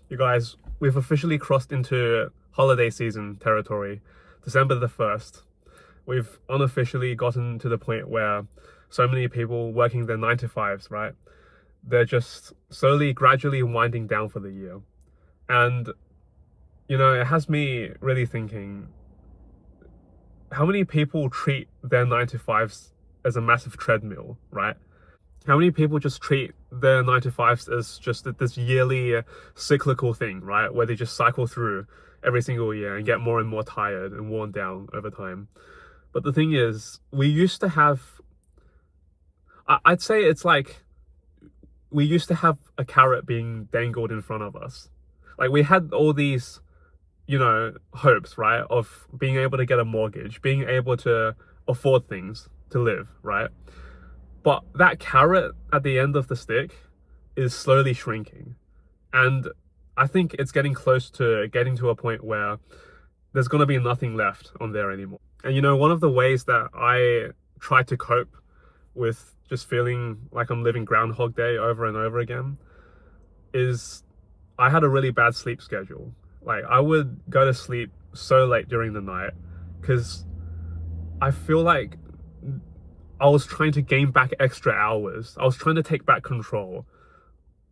You guys, we've officially crossed into holiday season territory, December the 1st. We've unofficially gotten to the point where so many people working their 9 to 5s, right? They're just slowly, gradually winding down for the year. And, it has me really thinking, how many people treat their 9 to 5s as a massive treadmill, right? How many people just treat their 9 to 5s as just this yearly cyclical thing, right? Where they just cycle through every single year and get more and more tired and worn down over time. But the thing is, we used to have, I'd say it's like, we used to have a carrot being dangled in front of us. Like we had all these, hopes, right? Of being able to get a mortgage, being able to afford things to live, right? But that carrot at the end of the stick is slowly shrinking. And I think it's getting close to getting to a point where there's going to be nothing left on there anymore. And one of the ways that I try to cope with just feeling like I'm living Groundhog Day over and over again is I had a really bad sleep schedule. Like I would go to sleep so late during the night because I feel like I was trying to gain back extra hours. I was trying to take back control.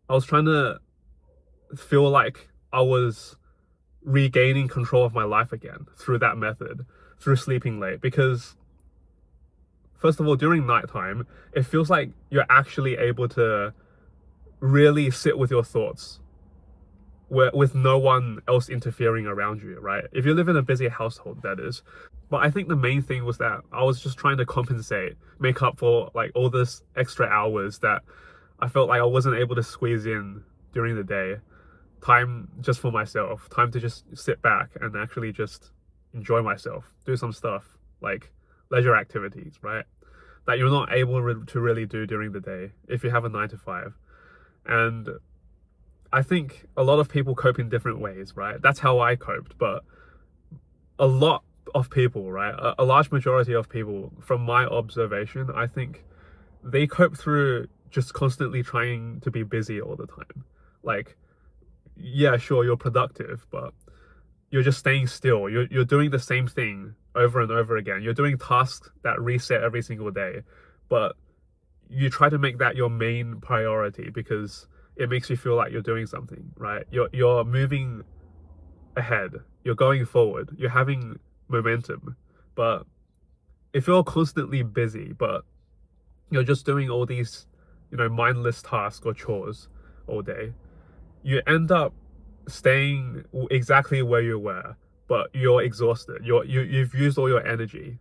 I was trying to feel like I was regaining control of my life again through that method, through sleeping late. Because, first of all, during nighttime, it feels like you're actually able to really sit with your thoughts with no one else interfering around you, right? If you live in a busy household, that is. But I think the main thing was that I was just trying to compensate, make up for like all this extra hours that I felt like I wasn't able to squeeze in during the day. Time just for myself, time to just sit back and actually just enjoy myself, do some stuff like leisure activities, right? That you're not able to really do during the day if you have a 9 to 5. And I think a lot of people cope in different ways, right? That's how I coped. But a lot of people, right? A large majority of people, from my observation, I think they cope through just constantly trying to be busy all the time. Like, yeah, sure, you're productive, but you're just staying still. You're doing the same thing over and over again. You're doing tasks that reset every single day, but you try to make that your main priority because it makes you feel like you're doing something, right? You're moving ahead. You're going forward. You're having momentum. But if you're constantly busy, but you're just doing all these, mindless tasks or chores all day, you end up staying exactly where you were, but you're exhausted. You've used all your energy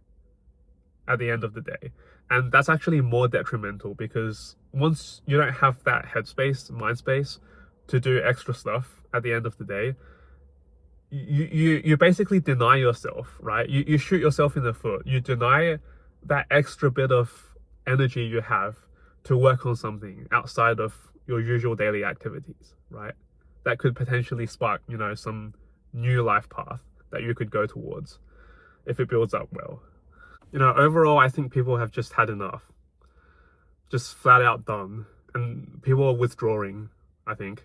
at the end of the day. And that's actually more detrimental because once you don't have that headspace, mind space to do extra stuff at the end of the day, you basically deny yourself, right? You shoot yourself in the foot. You deny that extra bit of energy you have to work on something outside of your usual daily activities, right? That could potentially spark, some new life path that you could go towards if it builds up well. Overall, I think people have just had enough. Just flat out done. And people are withdrawing, I think,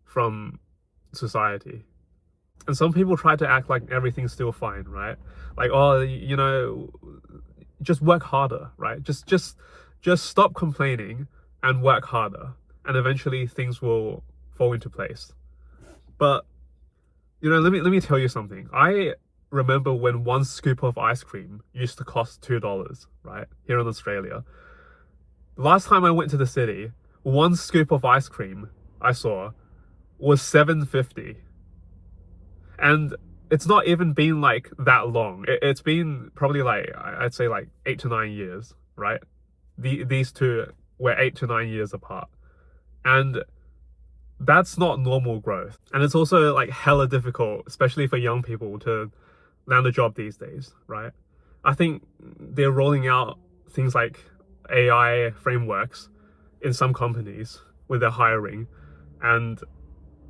from society. And some people try to act like everything's still fine, right? Like, oh, just work harder, right? Just stop complaining and work harder. And eventually things will fall into place. But, let me tell you something. I remember when one scoop of ice cream used to cost $2, right? Here in Australia. Last time I went to the city, one scoop of ice cream I saw was $7.50. And it's not even been like that long. It's been probably like, I'd say like 8 to 9 years, right? These two were 8 to 9 years apart. And that's not normal growth. And it's also like hella difficult, especially for young people, to land a job these days, right? I think they're rolling out things like AI frameworks in some companies with their hiring, and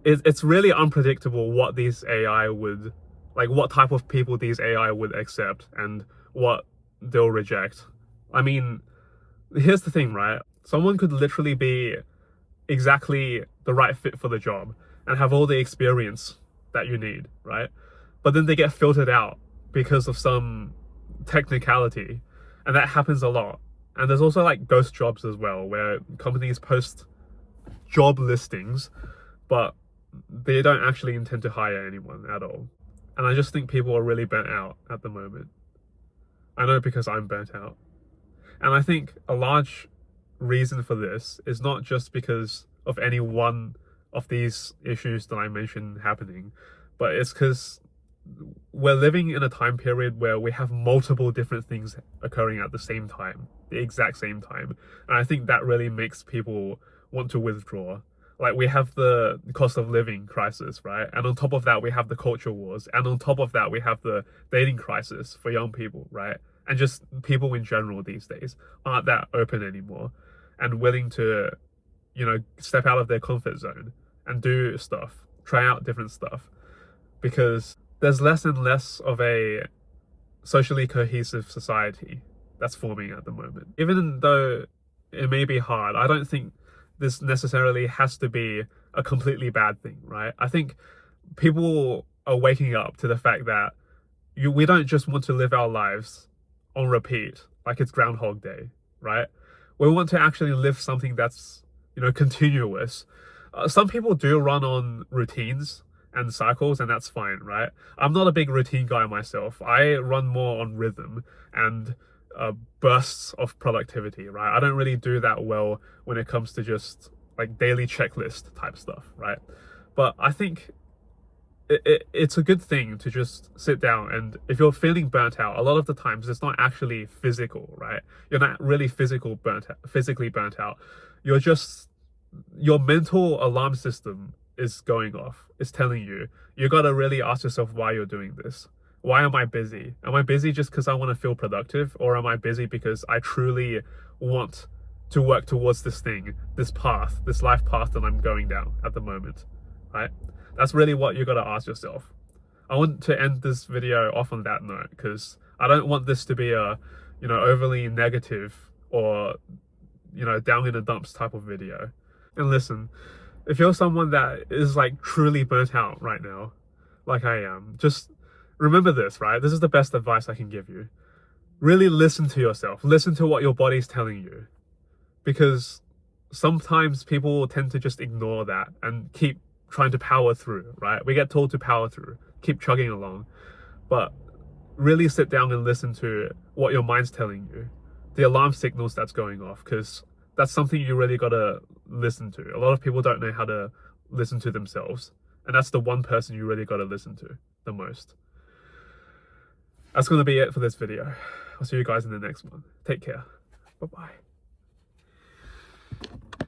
it's really unpredictable what these AI would, like what type of people these AI would accept and what they'll reject. I mean, here's the thing, right? Someone could literally be exactly the right fit for the job and have all the experience that you need, right? But then they get filtered out because of some technicality, and that happens a lot. And there's also like ghost jobs as well, where companies post job listings, but they don't actually intend to hire anyone at all. And I just think people are really burnt out at the moment. I know because I'm burnt out. And I think a large reason for this is not just because of any one of these issues that I mentioned happening, but it's because we're living in a time period where we have multiple different things occurring at the same time, the exact same time. And I think that really makes people want to withdraw. Like, we have the cost of living crisis, right? And on top of that, we have the culture wars. And on top of that, we have the dating crisis for young people, right? And just people in general these days aren't that open anymore and willing to, step out of their comfort zone and do stuff, try out different stuff, because there's less and less of a socially cohesive society that's forming at the moment. Even though it may be hard, I don't think this necessarily has to be a completely bad thing, right? I think people are waking up to the fact that we don't just want to live our lives on repeat like it's Groundhog Day, right? We want to actually live something that's, continuous. Some people do run on routines and cycles, and that's fine, right? I'm not a big routine guy myself. I run more on rhythm and bursts of productivity, right? I don't really do that well when it comes to just like daily checklist type stuff, right? But I think it's a good thing to just sit down, and if you're feeling burnt out, a lot of the times it's not actually physical, right? You're not really physically burnt out. You're just, your mental alarm system is going off. It's telling you, you got to really ask yourself why you're doing this. Why am I busy? Am I busy just because I want to feel productive? Or am I busy because I truly want to work towards this thing, this path, this life path that I'm going down at the moment, right? That's really what you got to ask yourself. I want to end this video off on that note, because I don't want this to be a, overly negative or, down in the dumps type of video. And listen, if you're someone that is like truly burnt out right now, like I am, just remember this, right? This is the best advice I can give you. Really listen to yourself. Listen to what your body's telling you. Because sometimes people tend to just ignore that and keep trying to power through, right? We get told to power through, keep chugging along. But really sit down and listen to what your mind's telling you, the alarm signals that's going off, because that's something you really got to listen to. A lot of people don't know how to listen to themselves, and that's the one person you really got to listen to the most. That's going to be it for this video. I'll see you guys in the next one. Take care. Bye-bye.